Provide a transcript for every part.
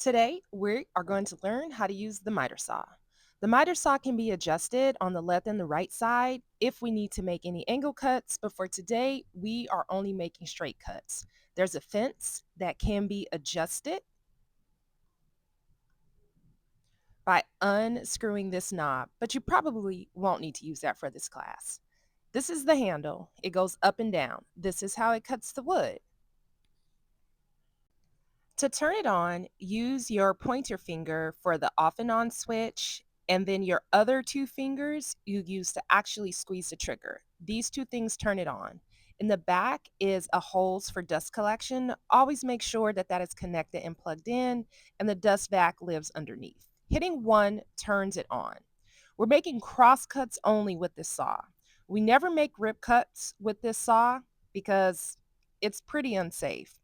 Today, we are going to learn how to use the miter saw. The miter saw can be adjusted on the left and the right side if we need to make any angle cuts, but for today, we are only making straight cuts. There's a fence that can be adjusted by unscrewing this knob, but you probably won't need to use that for this class. This is the handle. It goes up and down. This is how it cuts the wood. To turn it on, use your pointer finger for the off and on switch, and then your other two fingers you use to actually squeeze the trigger. These two things turn it on. In the back is a hose for dust collection. Always make sure that that is connected and plugged in, and the dust vac lives underneath. Hitting one turns it on. We're making cross cuts only with this saw. We never make rip cuts with this saw because it's pretty unsafe.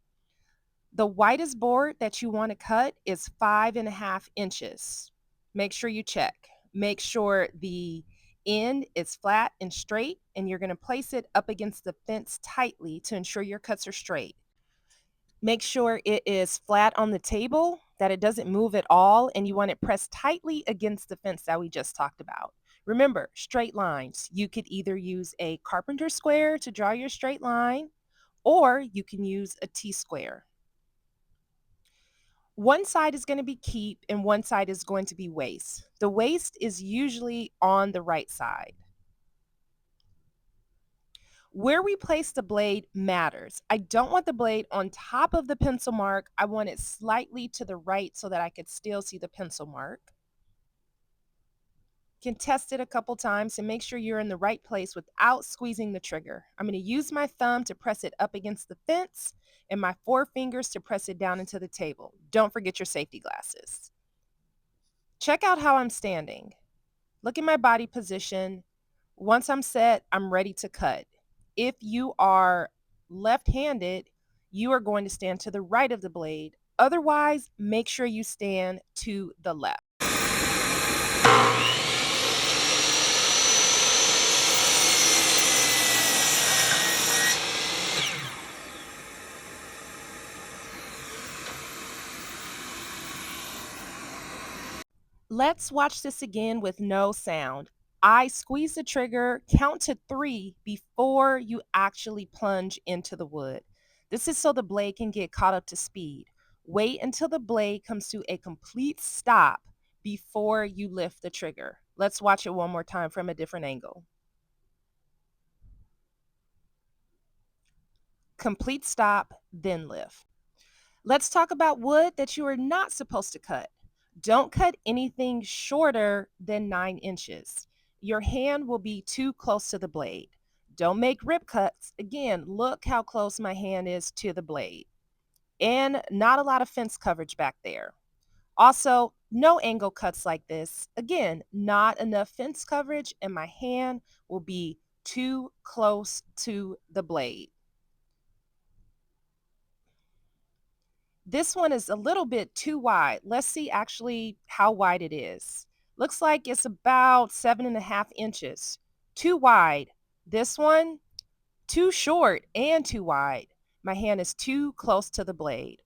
The widest board that you want to cut is 5.5 inches. Make sure you check. Make sure the end is flat and straight, and you're going to place it up against the fence tightly to ensure your cuts are straight. Make sure it is flat on the table, that it doesn't move at all, and you want it pressed tightly against the fence that we just talked about. Remember, straight lines. You could either use a carpenter square to draw your straight line, or you can use a T-square. One side is going to be keep and one side is going to be waste. The waste is usually on the right side. Where we place the blade matters. I don't want the blade on top of the pencil mark. I want it slightly to the right so that I could still see the pencil mark. You can test it a couple times and make sure you're in the right place without squeezing the trigger. I'm going to use my thumb to press it up against the fence and my four fingers to press it down into the table. Don't forget your safety glasses. Check out how I'm standing. Look at my body position. Once I'm set, I'm ready to cut. If you are left-handed, you are going to stand to the right of the blade. Otherwise, make sure you stand to the left. Let's watch this again with no sound. I squeeze the trigger, count to 3 before you actually plunge into the wood. This is so the blade can get caught up to speed. Wait until the blade comes to a complete stop before you lift the trigger. Let's watch it one more time from a different angle. Complete stop, then lift. Let's talk about wood that you are not supposed to cut. Don't cut anything shorter than 9 inches. Your hand will be too close to the blade. Don't make rip cuts. Again, look how close my hand is to the blade. And not a lot of fence coverage back there. Also, no angle cuts like this. Again, not enough fence coverage, and my hand will be too close to the blade. This one is a little bit too wide. Let's see actually how wide it is. Looks like it's about 7.5 inches. Too wide. This one, too short and too wide. My hand is too close to the blade.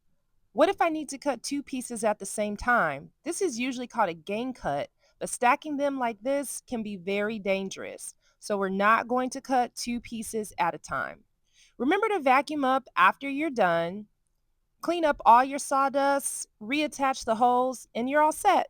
What if I need to cut two pieces at the same time? This is usually called a gang cut, but stacking them like this can be very dangerous. So we're not going to cut two pieces at a time. Remember to vacuum up after you're done. Clean up all your sawdust, reattach the holes, and you're all set.